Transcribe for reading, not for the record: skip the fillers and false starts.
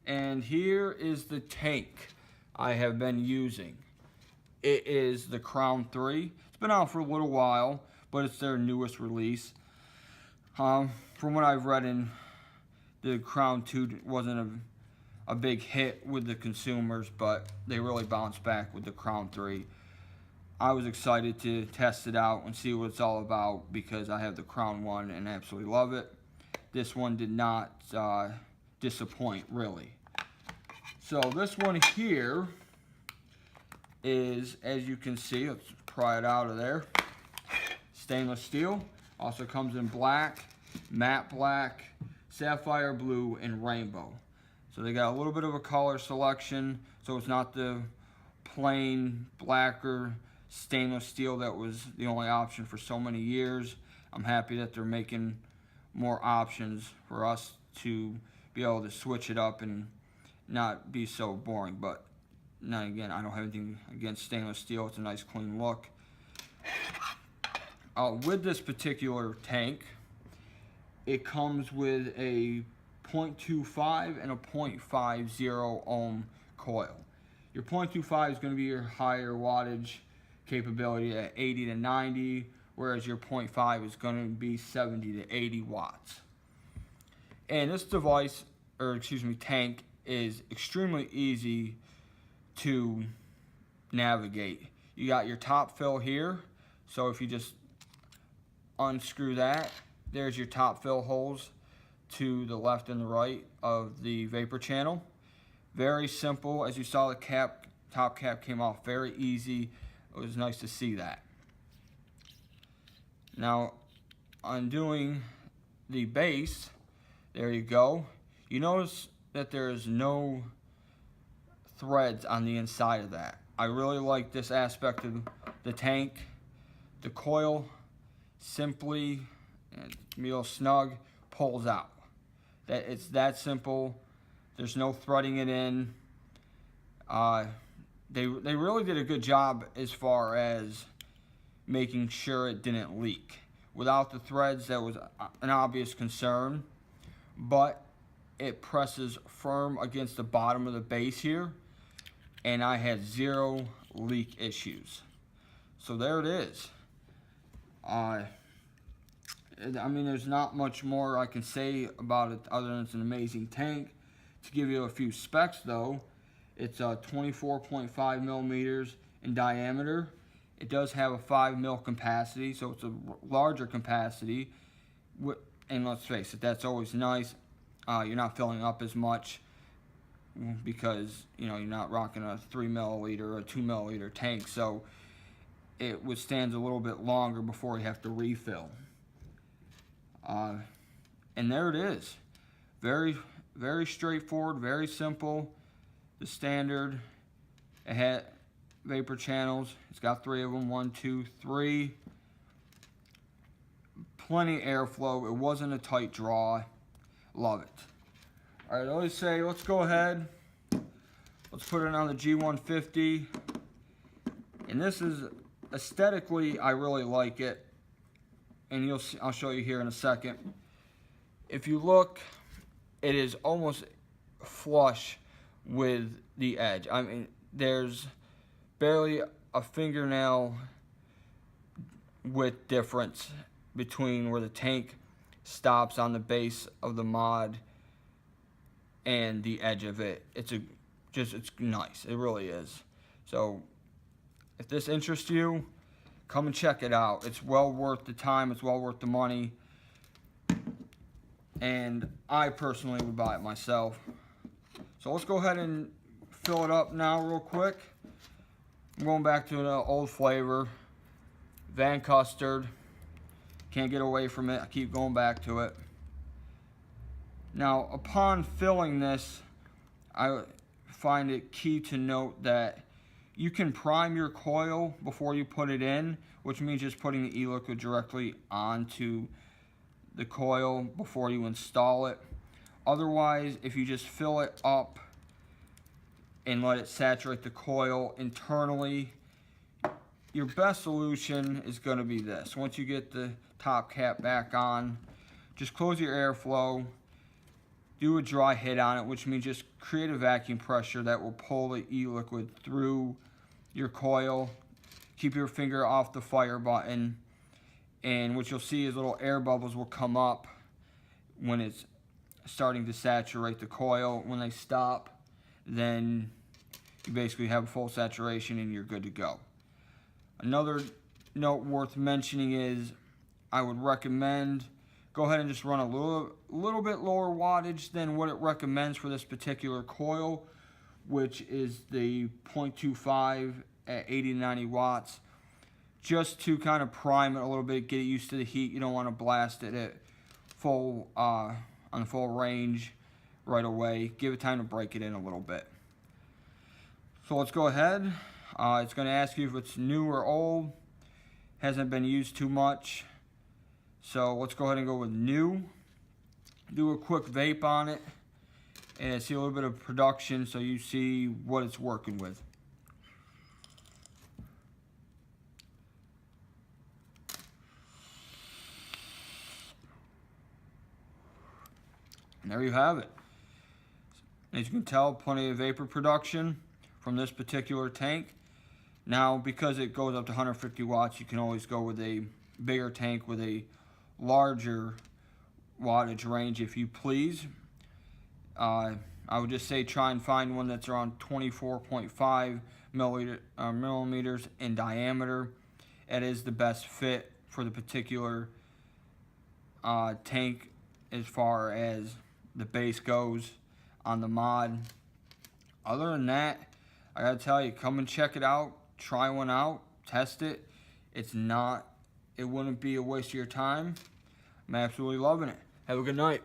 And here is the tank I have been using. It is the Crown 3. It's been out for a little while, but it's their newest release. From what I've read, the Crown 2 wasn't a big hit with the consumers, but they really bounced back with the Crown 3. I was excited to test it out and see what it's all about because I have the Crown 1 and absolutely love it. This one did not disappoint, really. So this one here is, as you can see, let's pry it out of there, stainless steel. Also comes in black, matte black, sapphire blue, and rainbow. So they got a little bit of a color selection, so it's not the plain blacker stainless steel that was the only option for so many years. I'm happy that they're making more options for us to be able to switch it up and not be so boring. But now again, I don't have anything against stainless steel. It's a nice clean look. With this particular tank, it comes with a 0.25 and a 0.50 ohm coil. Your 0.25 is going to be your higher wattage capability at 80 to 90, whereas your 0.5 is going to be 70 to 80 watts. And this device, or excuse me, tank, is extremely easy to navigate. You got your top fill here, so if you just unscrew that, there's your top fill holes to the left and the right of the vapor channel. Very simple. As you saw, the top cap came off very easy. It was nice to see that. Now, undoing the base, there you go. You notice that there is no threads on the inside of that. I really like this aspect of the tank. The coil simply, real snug, pulls out. It's that simple. There's no threading it in. They really did a good job as far as making sure it didn't leak. Without the threads, that was an obvious concern, but it presses firm against the bottom of the base here, and I had zero leak issues. So there it is. I mean, there's not much more I can say about it other than it's an amazing tank. To give you a few specs though, it's 24.5 millimeters in diameter. It does have a 5 mil capacity, so it's a larger capacity. And let's face it, that's always nice. You're not filling up as much because you're not rocking a 3 milliliter or a 2 milliliter tank, so it withstands a little bit longer before you have to refill. And there it is. Very, very straightforward, very simple. The standard. It had vapor channels. It's got 3 of them, 1, 2, 3. Plenty of airflow. It wasn't a tight draw. Love it. All right, I always say, let's go ahead. Let's put it on the G150. And this is aesthetically, I really like it. And you'll see, I'll show you here in a second. If you look, it is almost flush with the edge. I mean, there's barely a fingernail width difference between where the tank stops on the base of the mod and the edge of it. It's nice. It really is. So if this interests you, come and check it out. It's well worth the time. It's well worth the money. And I personally would buy it myself. So let's go ahead and fill it up now real quick. I'm going back to an old flavor, Van Custard. Can't get away from it. I keep going back to it. Now, upon filling this, I find it key to note that you can prime your coil before you put it in, which means just putting the e-liquid directly onto the coil before you install it. Otherwise, if you just fill it up and let it saturate the coil internally, your best solution is going to be this. Once you get the top cap back on, just close your airflow, do a dry hit on it, which means just create a vacuum pressure that will pull the e-liquid through your coil. Keep your finger off the fire button, and what you'll see is little air bubbles will come up when it's starting to saturate the coil. When they stop, then you basically have full saturation and you're good to go. Another note worth mentioning is I would recommend go ahead and just run a little bit lower wattage than what it recommends for this particular coil, which is the 0.25 at 80 to 90 watts, just to kind of prime it a little bit, get it used to the heat. You don't want to blast it at full on full range right away. Give it time to break it in a little bit. So let's go ahead. It's going to ask you if it's new or old. Hasn't been used too much. So let's go ahead and go with new. Do a quick vape on it and see a little bit of production so you see what it's working with. And there you have it. As you can tell, plenty of vapor production from this particular tank. Now, because it goes up to 150 watts, you can always go with a bigger tank with a larger wattage range if you please. I would just say try and find one that's around 24.5 millimeters in diameter. It is the best fit for the particular tank as far as the base goes on the mod. Other than that, I gotta tell you, come and check it out, try one out, test it. It wouldn't be a waste of your time. I'm absolutely loving it. Have a good night.